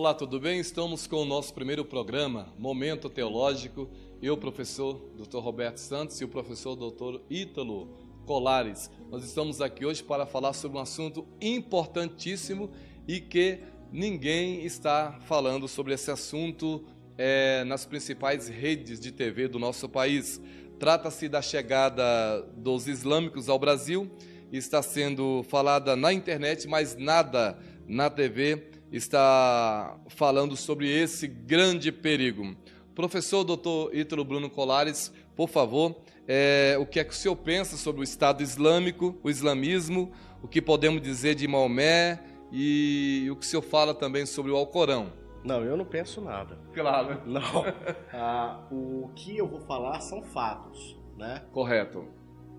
Olá, tudo bem? Estamos com o nosso primeiro programa, Momento Teológico. Eu, professor Dr. Roberto Santos e o professor Dr. Ítalo Colares. Nós estamos aqui hoje para falar sobre um assunto importantíssimo e que ninguém está falando sobre esse assunto nas principais redes de TV do nosso país. Trata-se da chegada dos islâmicos ao Brasil. Está sendo falada na internet, mas nada na TV está falando sobre esse grande perigo. Professor Dr. Ítalo Bruno Colares, por favor, o que é que o senhor pensa sobre o Estado Islâmico, o islamismo, o que podemos dizer de Maomé e o que o senhor fala também sobre o Alcorão? Não, eu não penso nada. Claro. Não. O que eu vou falar são fatos, né? Correto.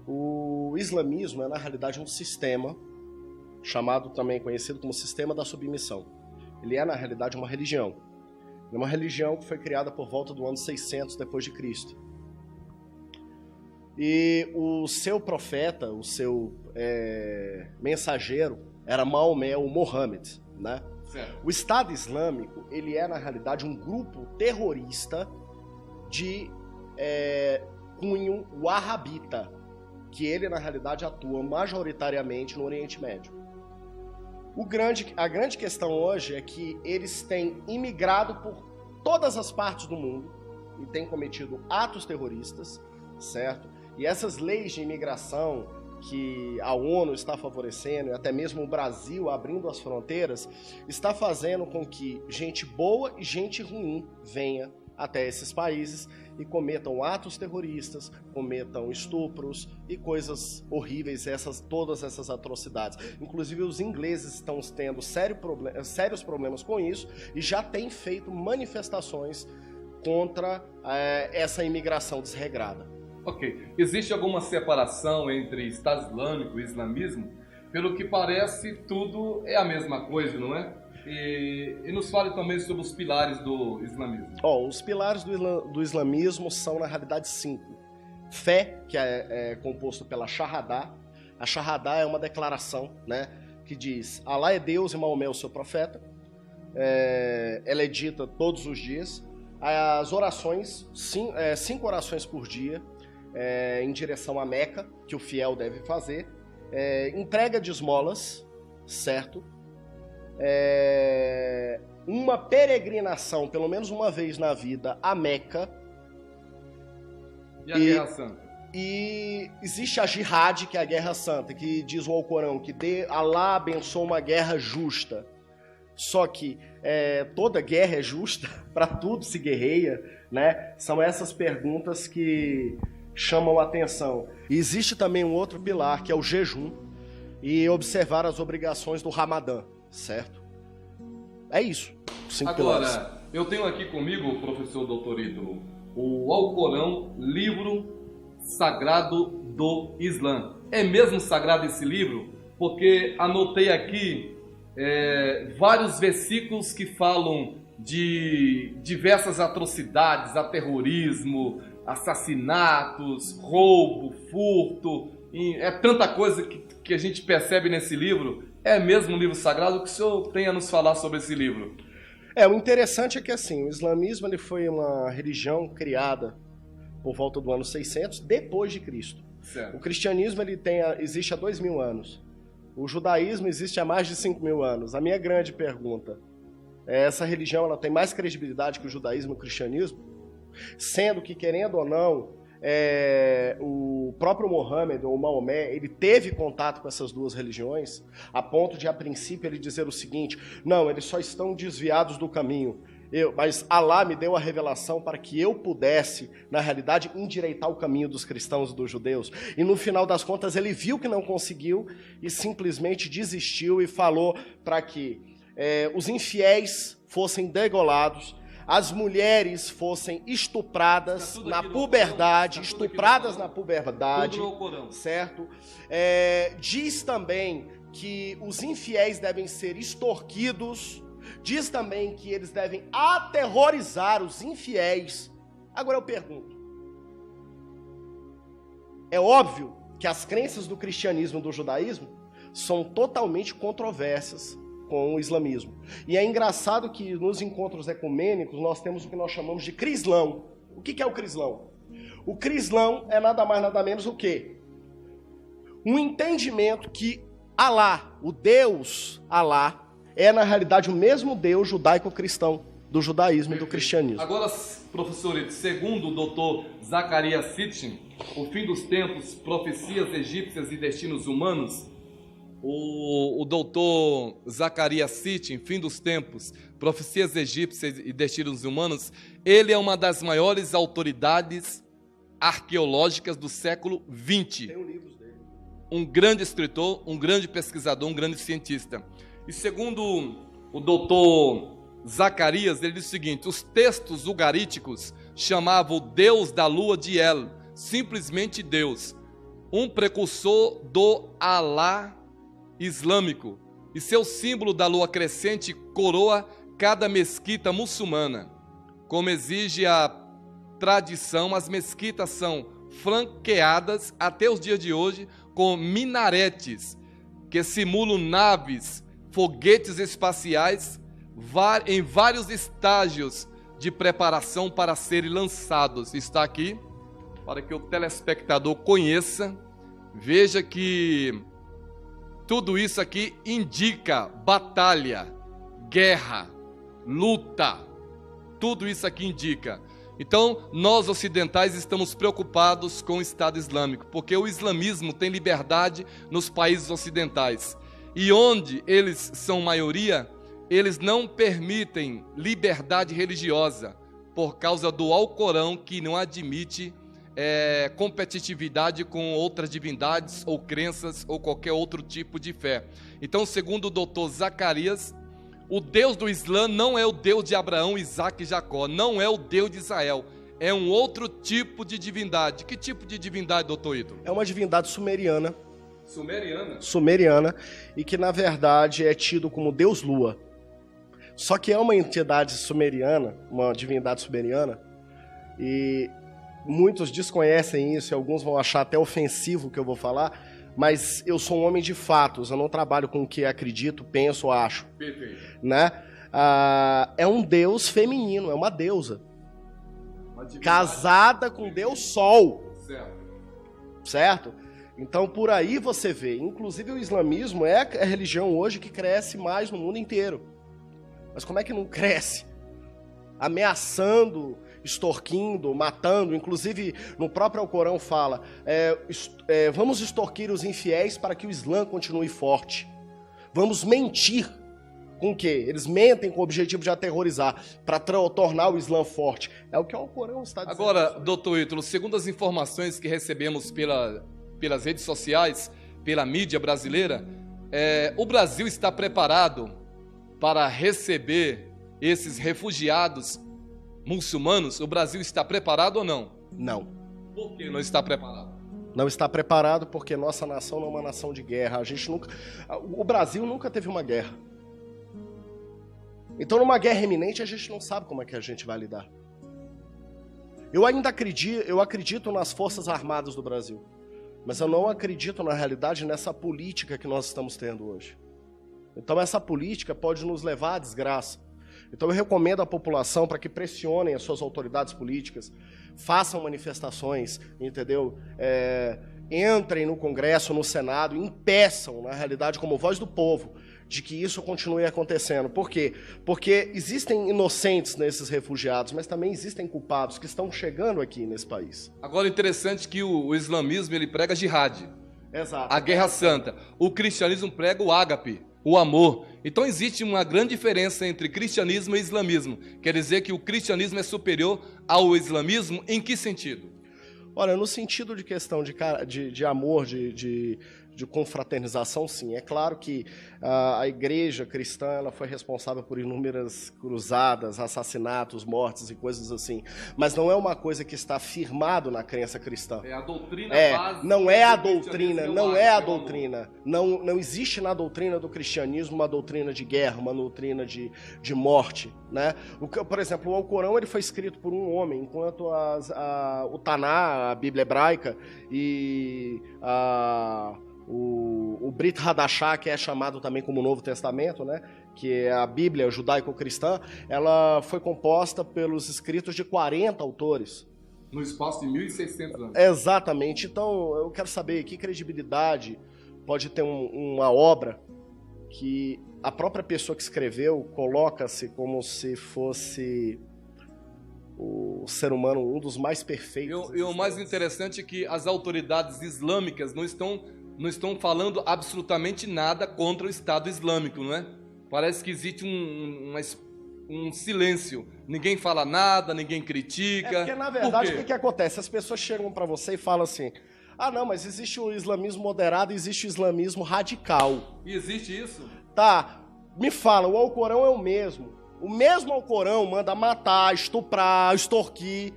O islamismo é, na realidade, um sistema chamado, também conhecido como sistema da submissão. Ele é, na realidade, uma religião. É uma religião que foi criada por volta do ano 600 depois de Cristo. E o seu profeta, o seu mensageiro, era Maomé, ou Mohammed, né? Certo. O Estado Islâmico, ele é, na realidade, um grupo terrorista de cunho wahhabita, que ele, na realidade, atua majoritariamente no Oriente Médio. A grande questão hoje é que eles têm imigrado por todas as partes do mundo e têm cometido atos terroristas, certo? E essas leis de imigração que a ONU está favorecendo, e até mesmo o Brasil abrindo as fronteiras, está fazendo com que gente boa e gente ruim venha até esses países e cometam atos terroristas, cometam estupros e coisas horríveis, todas essas atrocidades. Inclusive os ingleses estão tendo sérios problemas com isso e já têm feito manifestações contra essa imigração desregrada. Ok. Existe alguma separação entre Estado Islâmico e islamismo? Pelo que parece, tudo é a mesma coisa, não é? E nos fale também sobre os pilares do islamismo. Os pilares do islamismo são, na realidade, 5. Fé, que é composto pela Shahadá. A Shahadá é uma declaração, né, que diz: Alá é Deus e Maomé é o seu profeta. Ela é dita todos os dias. As orações, 5 orações por dia, em direção a Meca, que o fiel deve fazer. Entrega de esmolas, certo? Uma peregrinação, pelo menos uma vez na vida, a Meca. E a Guerra Santa? E existe a Jihad, que é a Guerra Santa, que diz o Alcorão que Alá abençoa uma guerra justa. Só que toda guerra é justa, para tudo se guerreia, né? São essas perguntas que chamam a atenção. E existe também um outro pilar, que é o jejum, e observar as obrigações do Ramadã. Certo? É isso. 5 pilares. Agora, eu tenho aqui comigo, professor Dr. Ítalo, o Alcorão, livro sagrado do Islã. É mesmo sagrado esse livro? Porque anotei aqui vários versículos que falam de diversas atrocidades, terrorismo, assassinatos, roubo, furto. É tanta coisa que a gente percebe nesse livro. É mesmo um livro sagrado? O que o senhor tem a nos falar sobre esse livro? O interessante é que, assim, o islamismo ele foi uma religião criada por volta do ano 600 depois de Cristo. Certo. O cristianismo existe há 2.000 anos. O judaísmo existe há mais de 5.000 anos. A minha grande pergunta é: essa religião ela tem mais credibilidade que o judaísmo e o cristianismo? Sendo que, querendo ou não, o próprio Mohammed, ou Maomé, ele teve contato com essas duas religiões, a ponto de, a princípio, ele dizer o seguinte: não, eles só estão desviados do caminho, mas Alá me deu a revelação para que eu pudesse, na realidade, endireitar o caminho dos cristãos e dos judeus. E no final das contas, ele viu que não conseguiu e simplesmente desistiu e falou para que os infiéis fossem degolados, as mulheres fossem estupradas na puberdade, certo? Diz também que os infiéis devem ser extorquidos, diz também que eles devem aterrorizar os infiéis. Agora eu pergunto, é óbvio que as crenças do cristianismo e do judaísmo são totalmente controversas, com o islamismo. E é engraçado que nos encontros ecumênicos nós temos o que nós chamamos de crislão. O que é o crislão? O crislão é nada mais nada menos o quê? Um entendimento que Alá, o Deus Alá, é na realidade o mesmo Deus judaico-cristão do judaísmo e do cristianismo. Agora, professor, segundo o doutor Zacarias Sitchin, O Fim dos Tempos, Profecias Egípcias e Destinos Humanos, o doutor Zacarias Sitchin, Fim dos Tempos, Profecias Egípcias e Destinos Humanos, ele é uma das maiores autoridades arqueológicas do século XX. Tem livros dele. Um grande escritor, um grande pesquisador, um grande cientista. E segundo o doutor Zacarias, ele diz o seguinte: os textos ugaríticos chamavam o Deus da lua de El, simplesmente Deus, um precursor do Alá islâmico, e seu símbolo da lua crescente coroa cada mesquita muçulmana. Como exige a tradição, as mesquitas são franqueadas até os dias de hoje com minaretes que simulam naves, foguetes espaciais em vários estágios de preparação para serem lançados. Está aqui para que o telespectador conheça, veja que tudo isso aqui indica batalha, guerra, luta. Tudo isso aqui indica. Então, nós ocidentais estamos preocupados com o Estado Islâmico, porque o islamismo tem liberdade nos países ocidentais. E onde eles são maioria, eles não permitem liberdade religiosa, por causa do Alcorão, que não admite competitividade com outras divindades ou crenças ou qualquer outro tipo de fé. Então, segundo o doutor Zacarias, o Deus do Islã não é o Deus de Abraão, Isaac e Jacó, não é o Deus de Israel, é um outro tipo de divindade. Que tipo de divindade, doutor Ítalo? É uma divindade sumeriana. Sumeriana? Sumeriana, e que na verdade é tido como Deus Lua. Só que é uma entidade sumeriana, uma divindade sumeriana, e muitos desconhecem isso, e alguns vão achar até ofensivo o que eu vou falar, mas eu sou um homem de fatos, eu não trabalho com o que acredito, penso ou acho. Perfeito. Né? É um deus feminino, é uma deusa. Casada com Deus Sol. Certo? Então por aí você vê, inclusive o islamismo é a religião hoje que cresce mais no mundo inteiro. Mas como é que não cresce? Ameaçando, extorquindo, matando, inclusive no próprio Alcorão fala, vamos extorquir os infiéis para que o Islã continue forte. Vamos mentir. Com o quê? Eles mentem com o objetivo de aterrorizar, para tornar o Islã forte. É o que o Alcorão está dizendo. Agora, doutor Ítalo, segundo as informações que recebemos pelas redes sociais, pela mídia brasileira, o Brasil está preparado para receber esses refugiados muçulmanos? O Brasil está preparado ou não? Não. Por que não está preparado? Não está preparado porque nossa nação não é uma nação de guerra. O Brasil nunca teve uma guerra. Então, numa guerra iminente, a gente não sabe como é que a gente vai lidar. Eu acredito nas Forças Armadas do Brasil, mas eu não acredito, na realidade, nessa política que nós estamos tendo hoje. Então, essa política pode nos levar à desgraça. Então, eu recomendo à população para que pressionem as suas autoridades políticas, façam manifestações, entendeu? Entrem no Congresso, no Senado, impeçam, na realidade, como voz do povo, de que isso continue acontecendo. Por quê? Porque existem inocentes nesses refugiados, mas também existem culpados que estão chegando aqui nesse país. Agora, interessante que o islamismo ele prega jihad, exato, a guerra santa. O cristianismo prega o ágape, o amor. Então existe uma grande diferença entre cristianismo e islamismo. Quer dizer que o cristianismo é superior ao islamismo em que sentido? Olha, no sentido de questão de amor, de confraternização, sim. É claro que a igreja cristã ela foi responsável por inúmeras cruzadas, assassinatos, mortes e coisas assim. Mas não é uma coisa que está firmado na crença cristã. É a doutrina base. Não é a doutrina, não é a doutrina. Não existe na doutrina do cristianismo uma doutrina de guerra, uma doutrina de morte. né? Por exemplo, o Alcorão ele foi escrito por um homem, enquanto o Taná, a Bíblia hebraica, e o Brit Hadashah, que é chamado também como Novo Testamento, né? Que é a Bíblia judaico-cristã, ela foi composta pelos escritos de 40 autores. No espaço de 1.600 anos. Exatamente. Então, eu quero saber que credibilidade pode ter uma obra que a própria pessoa que escreveu coloca-se como se fosse o ser humano um dos mais perfeitos. E o mais interessante é que as autoridades islâmicas não estão falando absolutamente nada contra o Estado Islâmico, não é? Parece que existe um silêncio. Ninguém fala nada, ninguém critica. Porque, na verdade, o que acontece? As pessoas chegam para você e falam assim: ah, não, mas existe o islamismo moderado e existe o islamismo radical. E existe isso? Tá, me fala, o Alcorão é o mesmo. O mesmo Alcorão manda matar, estuprar, extorquir.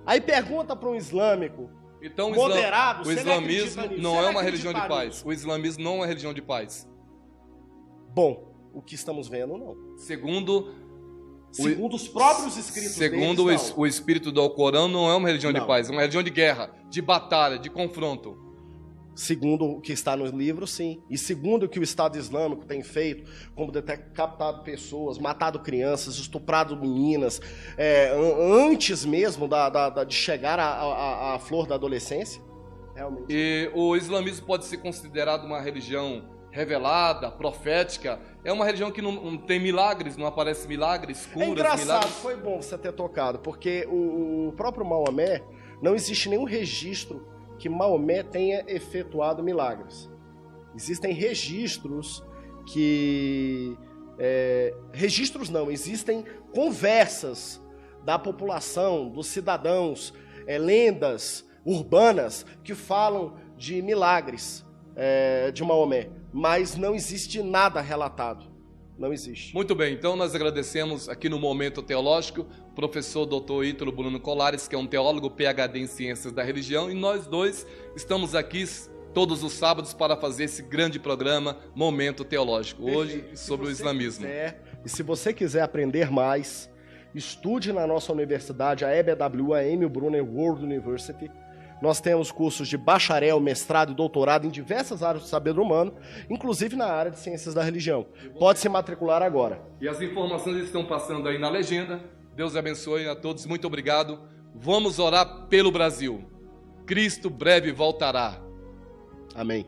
Aí pergunta para um islâmico então, moderado, o islamismo não é uma religião de paz. Nisso? O islamismo não é uma religião de paz. Bom, o que estamos vendo, não. Segundo os próprios escritos segundo deles, o espírito do Alcorão, não é uma religião de paz, é uma religião de guerra, de batalha, de confronto. Segundo o que está no livro, sim. E segundo o que o Estado Islâmico tem feito, como ter captado pessoas, matado crianças, estuprado meninas, antes mesmo de chegar à flor da adolescência. Realmente. E o islamismo pode ser considerado uma religião revelada, profética. É uma religião que não tem milagres, não aparece milagres, curas, engraçado, milagres. Foi bom você ter tocado, porque o próprio Maomé, não existe nenhum registro que Maomé tenha efetuado milagres. Existem registros que... registros não, existem conversas da população, dos cidadãos, lendas urbanas que falam de milagres de Maomé, mas não existe nada relatado. Não existe. Muito bem, então nós agradecemos aqui no Momento Teológico o professor Dr. Ítalo Bruno Colares, que é um teólogo PhD em Ciências da Religião, e nós dois estamos aqui todos os sábados para fazer esse grande programa Momento Teológico, hoje sobre o islamismo. E se você quiser aprender mais, estude na nossa universidade, a EBW, a Emil Brunner World University. Nós temos cursos de bacharel, mestrado e doutorado em diversas áreas do saber humano, inclusive na área de ciências da religião. Pode se matricular agora. E as informações estão passando aí na legenda. Deus abençoe a todos. Muito obrigado. Vamos orar pelo Brasil. Cristo breve voltará. Amém.